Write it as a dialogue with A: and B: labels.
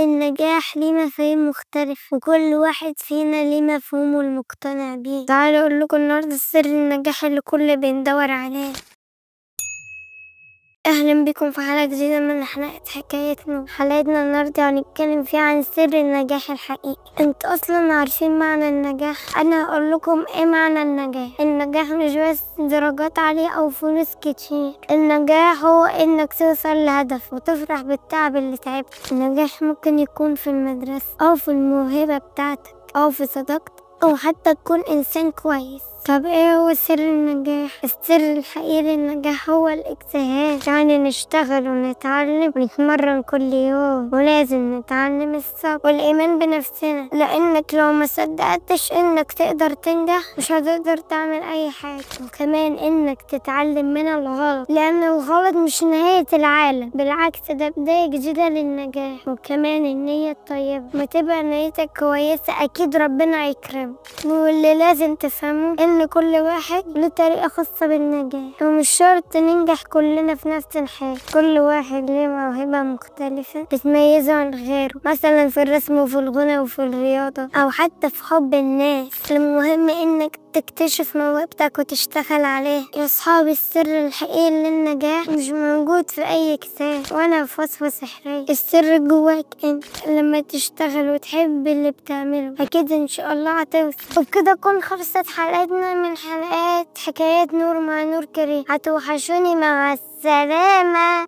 A: النجاح ليه مفاهيم مختلفة وكل واحد فينا ليه مفهومه المقتنع بيه. تعالوا اقول لكم النهارده سر النجاح اللي كل بندور عليه. اهلا بكم في حلقة جديدة من حلقات حكايتنا. حلقتنا النهارده هنتكلم فيها عن سر النجاح الحقيقي. انتوا اصلا عارفين معنى النجاح؟ انا هقول لكم ايه معنى النجاح. النجاح مش بس درجات عالية او فلوس كتير. النجاح هو انك توصل لهدف وتفرح بالتعب اللي تعبته. النجاح ممكن يكون في المدرسة او في الموهبة بتاعتك او في صداقتك او حتى تكون انسان كويس. طب ايه هو سر النجاح؟ السر الحقيقي للنجاح هو الاجتهاد، يعني نشتغل ونتعلم ونتمرن كل يوم، ولازم نتعلم الصبر والايمان بنفسنا، لانك لو ما صدقتش انك تقدر تنجح مش هتقدر تعمل اي حاجة. وكمان انك تتعلم من الغلط، لان الغلط مش نهاية العالم، بالعكس ده بداية جديدة للنجاح. وكمان النية الطيبة، ما تبقى نيتك كويسة اكيد ربنا هيكرمك. واللي لازم تفهمه ان كل واحد له طريقة خاصة بالنجاح، ومش شرط ننجح كلنا في نفس الحاجة. كل واحد ليه موهبة مختلفة بتميزه عن غيره، مثلا في الرسم وفي الغنى وفي الرياضة او حتى في حب الناس. المهم انك تكتشف موهبتك وتشتغل عليها. يا صحابي، السر الحقيقي للنجاح مش موجود في اي كتاب ولا في وصفة سحرية. السر جواك انت. لما تشتغل وتحب اللي بتعمله اكيد ان شاء الله هتوصل. وبكده تكون خلصت حلقتنا من حلقات حكايات نور مع نور كريم. هتوحشوني، مع السلامة.